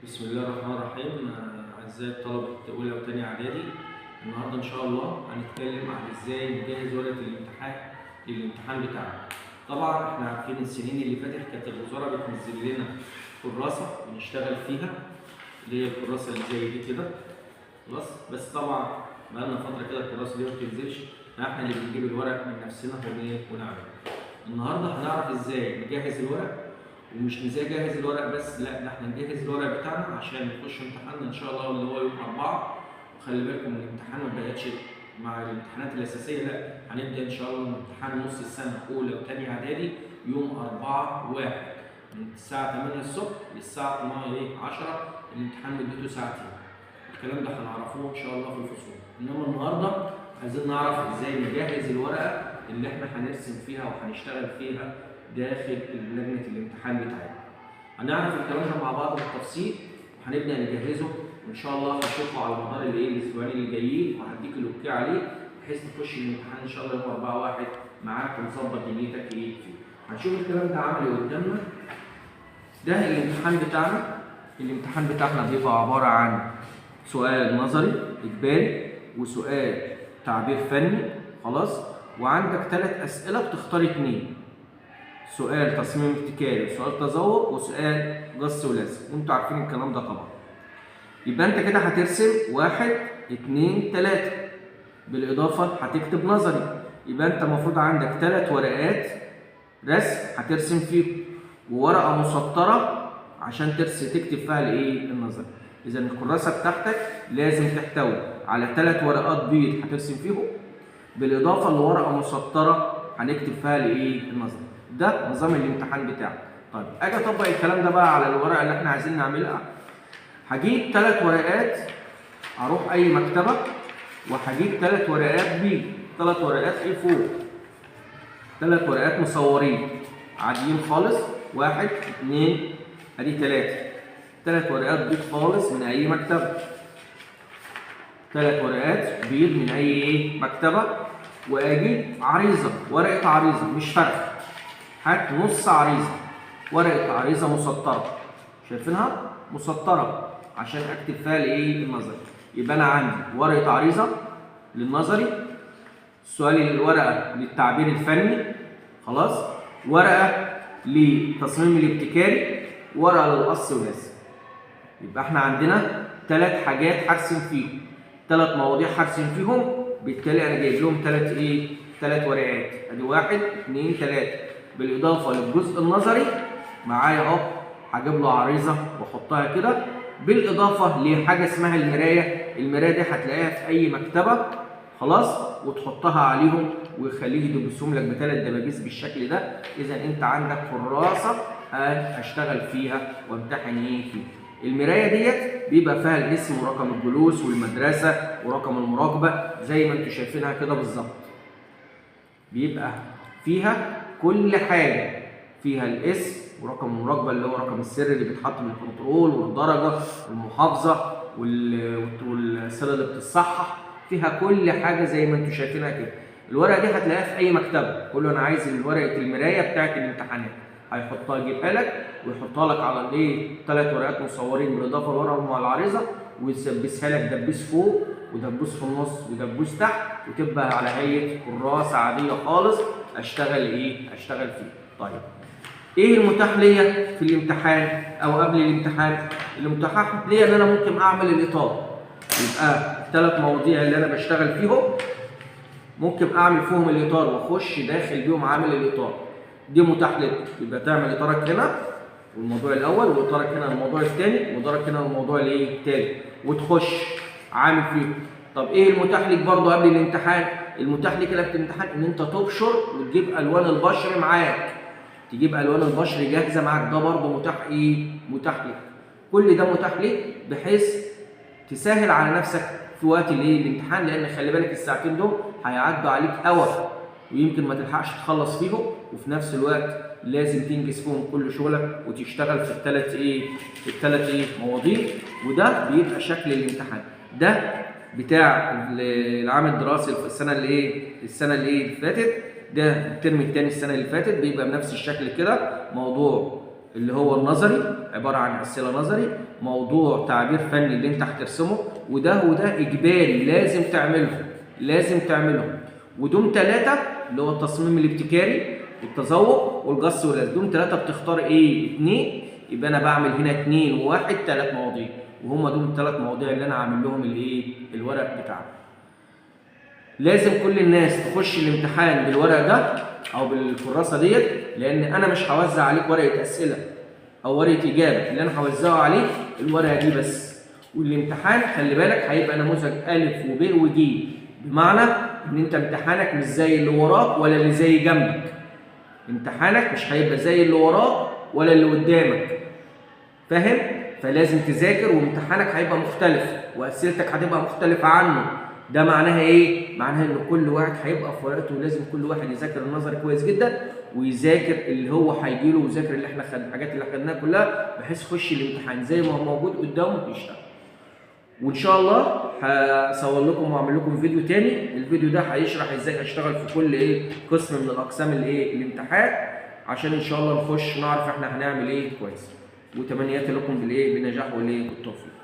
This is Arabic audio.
بسم الله الرحمن الرحيم. أعزائي طلبة أولى وتانية إعدادي، النهاردة إن شاء الله هنتكلم عن إزاي نجهز ورقة للامتحان بتاعنا. طبعا إحنا عارفين السنين اللي فاتت كانت الوزارة بتنزل لنا كراسة بنشتغل فيها، اللي هي الكراسة اللي زي دي كده، خلاص. بس طبعا بقالنا فترة كده الكراسة دي ما بتنزلش، فإحنا اللي بنجيب الورق من نفسنا ونعمل. النهاردة هنعرف إزاي نجهز الورق، ومش نجهز الورق بس، لا ده احنا نجهز الورق بتاعنا عشان نخش امتحاننا ان شاء الله اللي هو يوم 4. وخلي بالكم الامتحان ما بدأتش مع الامتحانات الاساسيه، لا هنبدا ان شاء الله امتحان نص السنه اولى وثانيه اعدادي يوم 4/1 من الساعه 8 الصبح للساعه 10. الامتحان مدته ساعتين. الكلام ده هنعرفه ان شاء الله في الفصول، انما النهارده عايزين نعرف ازاي نجهز الورقه اللي احنا هنرسم فيها وهنشتغل فيها داخل لجنه الامتحان بتاعتنا. هنعرف الكلام ده مع بعض بالتفصيل، وهنبدا نجهزه وان شاء الله هنشوفه على مدار الاسبوعين اللي جايين، وهديك الاوكي عليه بحيث تخش الامتحان ان شاء الله يوم 4/1 معاك وتظبط دنيتك فيه. هنشوف الكلام ده عملي قدامنا. ده الامتحان بتاعنا. الامتحان بتاعنا بيبقى عباره عن سؤال نظري اجباري وسؤال تعبير فني، خلاص. وعندك 3 اسئله بتختار 2، سؤال تصميم ابتكاري وسؤال تذوق وسؤال جص ولزق، وانتوا عارفين الكلام ده طبعا. يبقى انت كده هترسم 1 2 3، بالاضافه هتكتب نظري. يبقى انت المفروض عندك 3 ورقات رسم هترسم فيهم، وورقه مسطره عشان تكتب فيها النظري. اذا الكراسه بتاعتك لازم تحتوي على 3 ورقات بيض هترسم فيهم، بالاضافه لورقه مسطره هنكتب فيها النظري. ده نظام الامتحان بتاعك. طيب اجي اطبق الكلام ده بقى على الورقه اللي احنا عايزين نعملها. هجيب 3 ورقات، اروح اي مكتبه وهجيب 3 ورقات بي، 3 ورقات A4، 3 ورقات مصورين عاديين خالص، 1 2 ادي 3 ورقات بيض خالص من اي مكتبه، 3 ورقات بيض من اي مكتبه. واجيب عريضه، ورقه عريضه مش فارغه، هات نص عريضه، ورقه عريضه مسطره، شايفينها مسطره عشان اكتب فيها النظري. يبقى انا عندي ورقه عريضه للنظري، الورقه للتعبير الفني، خلاص، ورقه للتصميم الابتكاري، ورقه للقص واللزق. يبقى احنا عندنا 3 حاجات هرسم فيهم، 3 مواضيع هرسم فيهم. بالتالي انا جايب لهم 3 ورقات، ادي 1 2 3، بالاضافه للجزء النظري معايا اهو هجيب له عريضه واحطها كده، بالاضافه لحاجه اسمها المرايه. المرايه دي هتلاقيها في اي مكتبه، خلاص، وتحطها عليهم ويخليه يدبسهم لك ب3 دبابيس بالشكل ده. اذا انت عندك كراسه هشتغل فيها وامتحن فيها. المرايه ديت بيبقى فيها الاسم ورقم الجلوس والمدرسه ورقم المراقبه زي ما انتم شايفينها كده بالظبط. بيبقى فيها كل حاجه، فيها الاسم ورقم المراقبه اللي هو رقم السر اللي بيتحط من الكنترول، والدرجه والمحافظه والسنه اللي بتتصحح، فيها كل حاجه زي ما انتم شايفينها كده. الورقه دي هتلاقيها في اي مكتبه. قول له انا عايز ورقه المرايه بتاعت الامتحانات، هيحطها يجيبها لك ويحطها لك على 3 ورقات مصورين بالاضافه لورقه مع العريضه، ويثبسها لك دبوس فوق ودبوس في النص ودبوس تحت، وتبقى على هيئه كراسه عاديه خالص اشتغل فيه. طيب ايه المتاح ليا في الامتحان او قبل الامتحان؟ المتاح ليا ان انا ممكن اعمل الاطار. يبقى ال3 مواضيع اللي انا بشتغل فيهم ممكن اعمل فيهم الاطار واخش داخل بيهم عامل الاطار، دي متاح لك. يبقى تعمل اطارك هنا والموضوع الاول، واطارك هنا الموضوع الثاني، واطارك هنا الموضوع الثالث، وتخش عامل فيه. طب ايه المتاح لك برضه قبل الامتحان؟ المتاح لك قبل الامتحان ان انت تبشر وتجيب الوان البشر معاك، تجيب الوان البشر جاهزه معاك، ده برضه متاح لك. كل ده متاح لك بحيث تسهل على نفسك في وقت الامتحان، لان خلي بالك الساعتين دول هيعدوا عليك هوا ويمكن ما تلحقش تخلص فيهم، وفي نفس الوقت لازم تنجز فيهم كل شغلك وتشتغل في الثلاث مواضيع. وده بيبقى شكل الامتحان ده بتاع العام الدراسي في السنه اللي فاتت. ده الترم الثاني السنه اللي فاتت بيبقى بنفس الشكل كده، موضوع اللي هو النظري، عباره عن اسئله نظري، موضوع تعبير فني اللي انت هترسمه، وده اجباري لازم تعملهم. ودوم 3 اللي هو التصميم الابتكاري، التذوق، والجص واللزق. دوم 3 بتختار ايه؟ 2، يبقى انا بعمل هنا 2 و1 3 مواضيع، وهم دول ال3 مواضيع اللي انا عامل لهم الايه؟ الورق بتاعهم. لازم كل الناس تخش الامتحان بالورق ده او بالكراسه ديت، لان انا مش هوزع عليك ورقه اسئله او ورقه اجابه، اللي انا هوزعه عليك الورقه دي بس. والامتحان خلي بالك هيبقى نموذج ا وب وج، بمعنى ان انت امتحانك مش زي اللي وراك ولا اللي زي جنبك. امتحانك مش هيبقى زي اللي وراك ولا اللي قدامك، فاهم؟ فلازم تذاكر، وامتحانك هيبقى مختلف، واسئلتك هتبقى مختلفه عنه. ده معناها ايه؟ معناها ان كل واحد هيبقى في ورقته، ولازم كل واحد يذاكر النظري كويس جدا، ويذاكر اللي هو هيجيله، ويذاكر اللي احنا الحاجات اللي خدناها كلها، بحيث يخش الامتحان زي ما هو موجود قدامه يشتغل. وان شاء الله هصور لكم واعمل لكم فيديو تاني. الفيديو ده هيشرح ازاي اشتغل في كل قسم من الاقسام الامتحان، عشان ان شاء الله نخش نعرف احنا هنعمل ايه كويس. وتمنياتي لكم بنجاح والتوفيق.